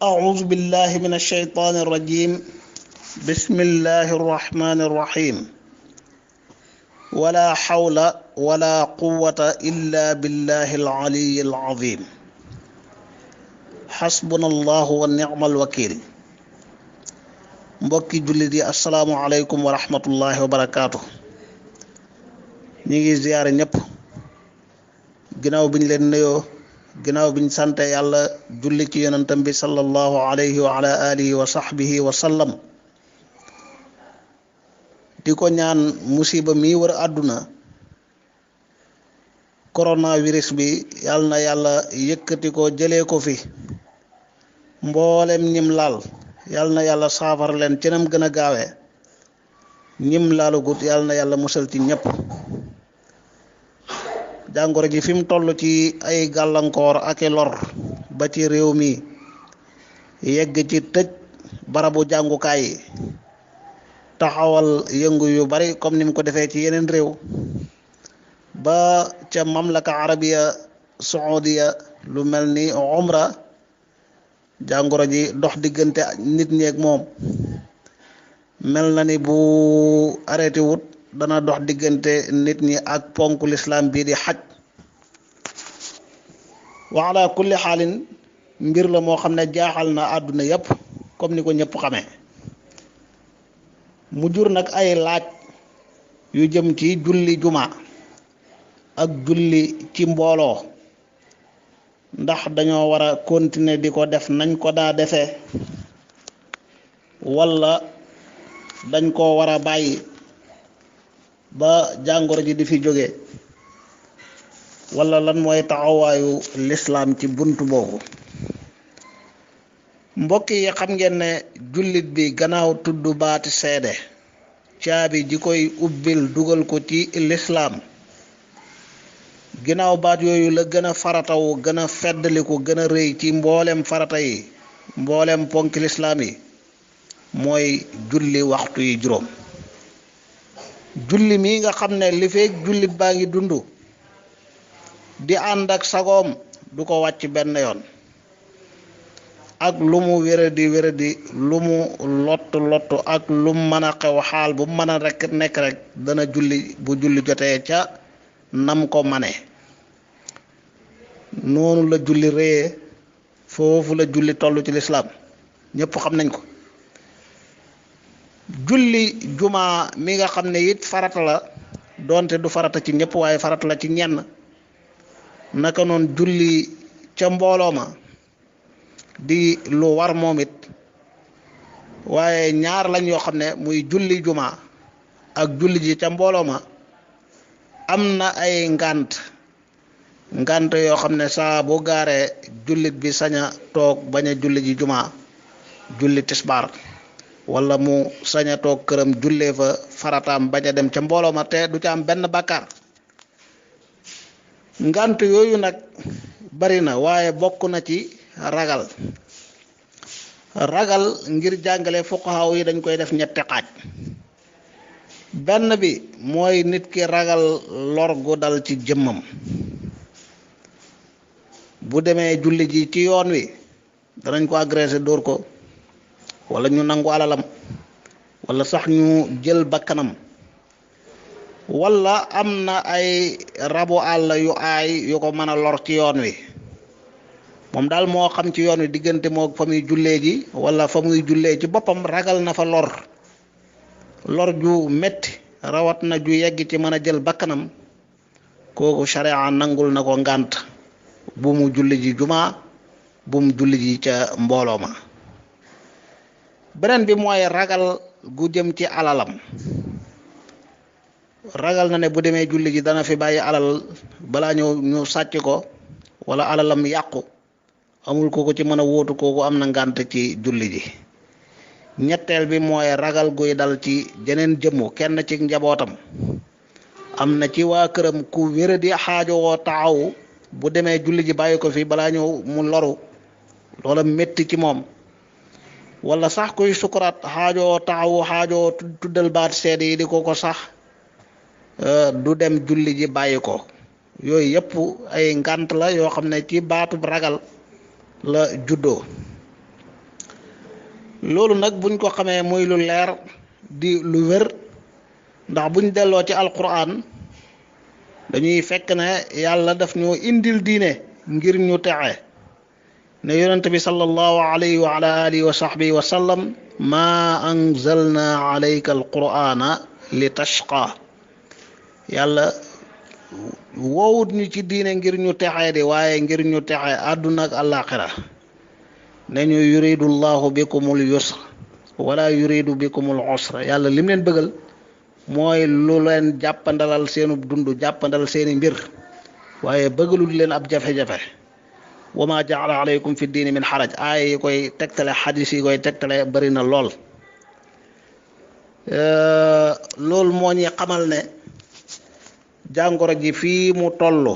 أعوذ بالله من الشيطان الرجيم. بسم الله الرحمن الرحيم. ولا حول ولا قوة إلا بالله العلي العظيم. حسبنا الله ونعم الوكيل. mbokki jullit yi assalaamu aleykum wa rahmatullahi wa barakaatu. ñi ngi ziyaare ñëpp ginnaaw biñ leen nuyoo ginnaaw biñ sante yàlla julli ci yonentam bi sallallahu alayhi wa ala alihi wa sahbihi wa sallam. di ko ñaan musiba mi wër àdduna coronavirus bi yàlla na yàlla yëkkati ko jëlee ko fi mboolem ñim laal yàlla na yàlla saafara leen ci nam gën a gaawee ñim laalugut yàlla na yàlla musal ci ñëpp. jàngoro ji fi mu toll ci ay gàllankoor ak i lor ba ci réew mi yegg ci tëj barabu jàngukaay yi taxawal yëngu yu bari comme ni mu ko defee ci yeneen réew ba ca mamlaka arabiya saudiya lu mel ni umra jàngoro ji dox diggante nit ñeeg moom mel na ni bu arrêté wut dana dox diggante nit ñi ak ponku lislaam bii di xaj. wa ala kulli xaalin mbir la moo xam ne jaaxal na àdduna yépp comme ni ko ñëpp xamee mu jur nag ay laaj yu jëm ci julli juma ak julli ci mbooloo ndax dañoo war a continuer di ko def nañ ko daa defee walla dañ koo war a bàyyi ba jàngoro ji di fi jóge walla lan mooy taxawaayu lislaam ci buntu boobu. mbokk yi xam ngeen ne jullit bi gannaaw tudd baati seede caabi ji koy ubbil dugal ko ci lislaam ginnaaw baat yooyu la gën a faratawu gën a feddaliku gën a rëy ci mboolem farata yi mboolem ponki lislaam yi mooy julli waxtu yi juróom. julli mi nga xam ne li feek jullit baa ngi dund di ànd ak sagoom du ko wàcc benn yoon ak lu mu wéradi lu mu lottu ak lu mu mën a xew xaal bu mën a rek nekk rek dana julli bu julli jotee ca nam ko mane. noonu la julli réyee foofu la julli toll ci lislaam ñépp xam nañ ko. julli juma mi nga xam ne it farata la doonte du farata ci ñëpp waaye farata la ci ñenn naka noonu julli ca mbooloo ma di lu war moom it waaye ñaar lañ yoo xam ne muy julli juma ak julli ji ca mbooloo ma am na ay ngànt yoo xam ne saa bu gaaree jullit bi sañ a toog bañ a julli ji juma julli tisbaar wala mu sañ a toog këram jullee fa farataam bañ a dem ca mbooloo ma te du ca am benn bàkkaar. ngant yooyu nag bari na waaye bokk na ci ragal ngir jàngale fuqahaa yi dañ koy def ñetti xaaj. benn bi mooy nit ki ragal lor gu dal ci jëmmam bu demee julli ji ci yoon wi danañ ko agressé dóor ko wala ñu nangu alalam wala sax ñu jël bakkanam wala am na ay rabu àll yu aay yu ko mën a lor ci yoon wi moom daal moo xam ci yoon wi diggante moo fa muy jullee ji wala fa muy jullee ci boppam ragal na fa lor ju metti rawat na ju yegg ci mën a jël bakkanam kooku sharia nangul na ko ngànt bu mu julli ji juma bu mu julli ji ca mbooloo ma. beneen bi mooy ragal gu jëm ci alalam ragal na ne bu demee julli ji dana fi bàyyi alal balaa ñu sàcc ko wala alalam yàqu amul kooku ci mën a wóotu kooku am na ngànt ci julli ji. ñetteel bi mooy ragal guy dal ci jeneen jëmmu kenn ci njabootam am na ci waa këram ku wéradi xaajowoo taxawu bu demee julli ji bàyyi ko fi balaa ñëw mu loru loola métti ci moom wala sax kuy sukuraat xaajoo taxawu xaajoo tuddal baat seede yi di ko sax du dem julli ji bàyyi ko. yooyu yëpp ay ngànt la yoo xam ne ci baatub ragal la juddoo. loolu nag buñ ko xamee muy lu leer di lu wér ndax buñ delloo ci alquran dañuy fekk ne yàlla daf ñoo indil diine ngir ñu texe ne yonent bi sallallahu alayhi wa ala alihi wa sahbihi wa sallam ma anzalna alayka alqur'ana li tashqa yàlla wowut ñu ci diine ngir ñu texee di waaye ngir ñu texe àdduna ak àllaaxira ne ñu yuridu llahu bikumul yusra wala yuridu bikumul usra yàlla lim leen bëggal mooy lu leen jàppandalal seenu dund jàppandal seeni mbir waaye bëggalul leen ab jafe-jafe wa ma jaala alaykum fi diini min xaraj aaya yi koy tegtale xadis yi koy tegtale bari na lool loolu moo ñuy xamal ne jàngoro ji fii mu toll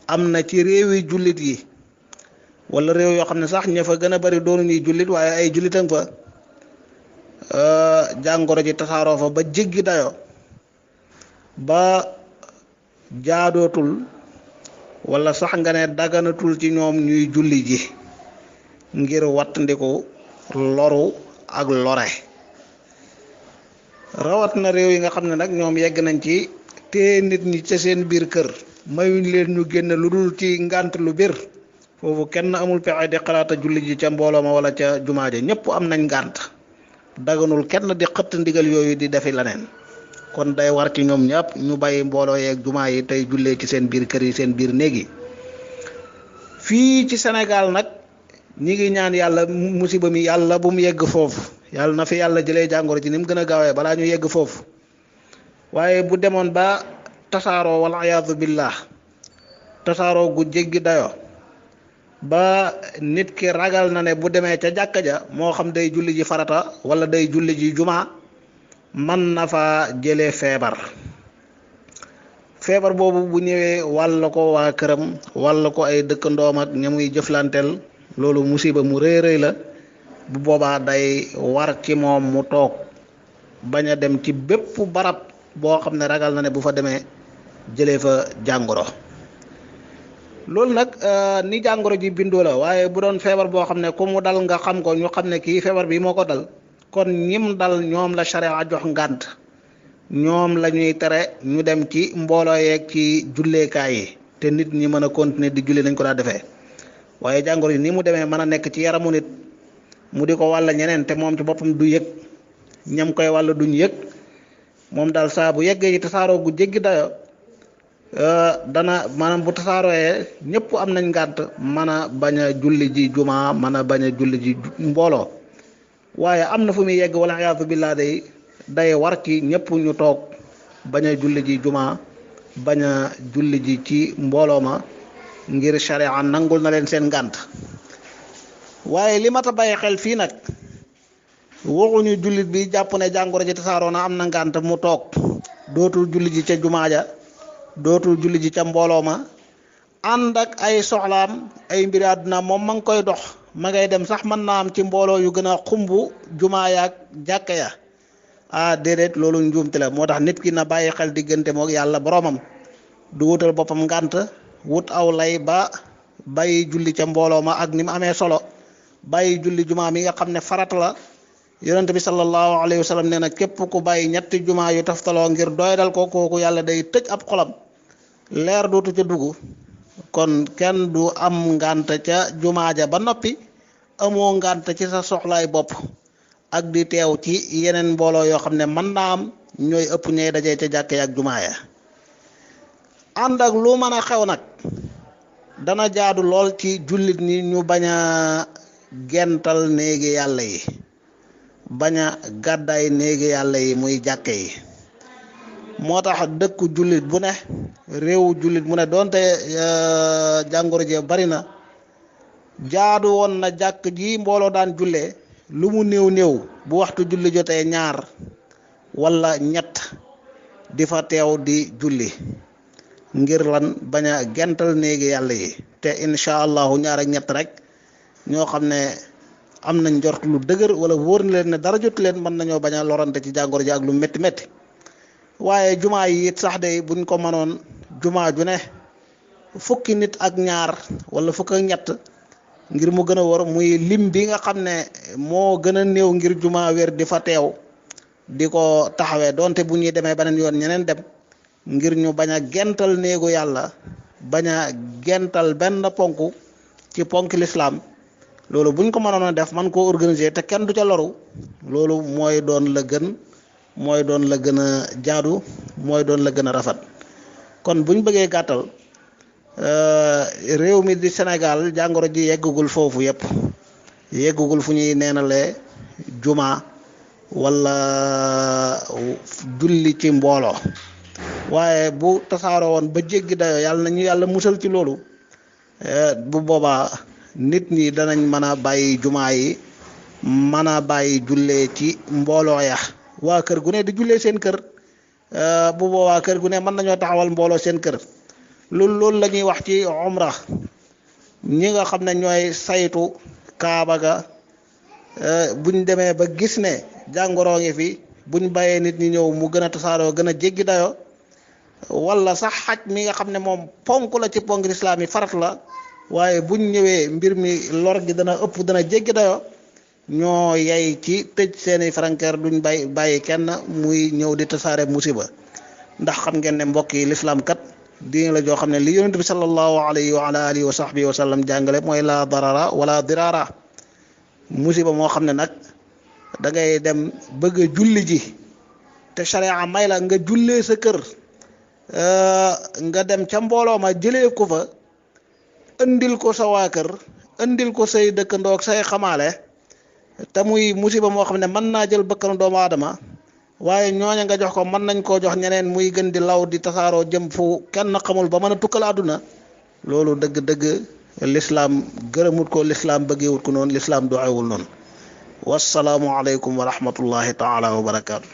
am na ci réewi jullit yi wala réew yoo xam ne sax ña fa gën a bari doonu ñuy jullit waaye ay jullitam fa jàngoro ji tasaaroo fa ba jéggi dayo ba jaadootul wala sax nga ne daganatul ci ñoom ñuy julli ji ngir wattandiku loru ak lore rawat na réew yi nga xam ne nag ñoom yegg nañ ci te nit ñi ca seen biir kër mayuñ leen ñu génn lu dul ci ngànt lu bir foofu kenn amul pexe di xalaata julli ji ca mbooloo ma wala ca jumaa ja ñëpp am nañ ngànt daganul kenn di xëtt ndigal yooyu di defi leneen kon day war ci ñoom ñëpp ñu bàyyi mbooloo yeeg jumaa yi tey jullee ci seen biir kër yi seen biir néeg yi fii ci Sénégal nag ñi ngi ñaan yàlla musiba mi yàlla bu mu yegg foofu yàlla na fi yàlla jëlee jàngoro ji ni mu gën a gaawee balaa ñu yegg foofu waaye bu demoon ba tasaaroo wal iyaadu billah tasaaroo gu jéggi dayo ba nit ki ragal na ne bu demee ca jàkka ja moo xam day julli ji farata wala day julli ji jumaa man na fa jëlee feebar boobu bu ñëwee wàll ko waa këram wàll ko ay dëkkandoom ak ña muy jëflanteel loolu musiba mu rëy rëy la bu boobaa day war ci moom mu toog bañ a dem ci bépp barab boo xam ne ragal na ne bu fa demee jëlee fa jàngoro loolu nag ni jàngoro ji bindoo la waaye bu doon feebar boo xam ne ku mu dal nga xam ko ñu xam ne kii feebar bi moo ko dal kon ñim dal ñoom la sharia jox ngànt ñoom la ñuy tere ñu dem ci mbooloo yeeg ci julleekaay yi te nit ñi mën a continuer di julli nañ ko daa defee waaye jàngoro yi ni mu demee mën a nekk ci yaramu nit mu di ko wàll ñeneen te moom ci boppam du yëg ñam koy wàll duñ yëg moom daal saa bu yeggee ci tasaaroo gu jéggi dayo dana maanaam bu tasaarooyee ñëpp am nañ ngànt mën a bañ a julli ji jumaa mën a bañ a julli ji mbooloo waaye am na fu muy yegg wala iyaadu billah day war ci ñëpp ñu toog bañ a julli ji jumaa bañ a julli ji ci mbooloo ma ngir sharia nangul na leen seen ngànt waaye li mat a bàyyi xel fii nag waxuñu jullit bi jàpp ne jàngoro ji tasaaroo na am na ngànt mu toog dootul julli ji ca jumaa ja dootul julli ji ca mbooloo ma ànd ak ay soxlaam ay mbiri àdduna moom ma ngi koy dox ma ngay dem sax mën naa am ci mbooloo yu gën a xumbu jumaa yaag jàkka ya déedéet loolu njuumte la moo tax nit ki na bàyyi xel diggante moog yàlla boromam du wutal boppam ngànt wut aw lay ba bàyyi julli ca mbooloo ma ak ni mu amee solo bàyyi julli jumaa mi nga xam ne farata la yonent bi sallallahu alayhi wa sallam nee na képp ku bàyyi ñetti jumaa yu taftaloo ngir doydal ko kooku yàlla day tëj ab xolam leer dootu ca dugg kon kenn du am ngànt ca jumaa ja ba noppi amoo ngànt ci sa soxlaay bopp ak di teew ci yeneen mbooloo yoo xam ne mën naa am ñooy ëpp ñooy dajee ca jàkk ak jumaa ya ànd ak lu mën a xew nag dana jaadu lool ci jullit ñi ñu bañ a gental néegi yàlla yi bañ a gàddaay néegi yàlla yi muy jàkke yi moo tax dëkku jullit bu ne réewu jullit bu ne doonte jàngoro jee bari na jaadu woon na jàkk ji mbooloo daan jullee lu mu néew néew bu waxtu julli jotee ñaar walla ñett di fa teew di julli ngir lan bañ a gental néegi yàlla yi te incha allahu ñaar ak ñett rek ñoo xam ne am nañ njort lu dëgër wala wóor na leen ne dara jotu leen mën nañoo bañ a lorante ci jàngoro ji ak lu métti métti waaye jumaa yi it sax de buñ ko mënoon jumaa ju ne fukki nit ak ñaar wala fukk ak ñett ngir mu gën a wër muy lim bi nga xam ne moo gën a néew ngir juma wér di fa teew di ko taxawee donte bu ñuy demee beneen yoon ñeneen dem ngir ñu bañ a gental néegu yàlla bañ a gental benn ponk ci ponk lislaam loolu buñ ko mënoon a def man koo organiser te kenn du ca loru loolu mooy doon la gën mooy doon la gën a jaadu mooy doon la gën a rafet kon buñ bëggee gàttal réew mi di Sénégal jàngoro ji yeggagul foofu yépp yeggagul fu ñuy neenalee juma wala julli ci mbooloo waaye bu tasaaroo woon ba jéggi dayoo yàlla nañu yàlla musal ci loolu bu boobaa nit ñi danañ mën a bàyyi jumaa yi mën a bàyyi jullee ci mbooloo ya waa kër gu ne di jullee seen kër bu boobaa kër gu ne mën nañoo taxawal mbooloo seen kër loolu la ñuy wax ci umra ñi nga xam ne ñooy saytu kaaba ga buñ demee ba gis ne jàngoroo ngi fi buñ bàyyee nit ñi ñëw mu gën a tasaaroo gën a jéggi dayoo wala sax xaj mi nga xam ne moom ponk la ci ponk lislaam yi farat la waaye buñ ñëwee mbir mi lor gi dana ëpp dana jéggi dayoo ñoo yey ci tëj seeni frontière duñ bàyyi kenn muy ñëw di tasaare musiba ndax xam ngeen ne mbokk yi lislaam kat diine la joo xam ne li yonent bi sallallahu alayhi wa ala alihi wa sahbihi wa sallam jàngale mooy la darara wala dirara musiba moo xam ne nag da ngay dem bëgg a julli ji te sharia may la nga jullee sa kër nga dem ca mbooloo ma jëlee ko fa andil ko sa waa kër andil ko say dëkkandoo ak say xamaale te muy musiba moo xam ne mën naa jël bakkanu doomu aadama waaye ñooña nga jox ko mën nañ koo jox ñeneen muy gën di law di tasaaroo jëm fu kenn xamul ba mën a tukkal àdduna loolu dëgg-dëgg lislaam gërëmut ko lislaam bëggeewut ko noonu lislaam doxewul noonu wassalaamu aleykum wa rahmatullahi taala wa barakaatu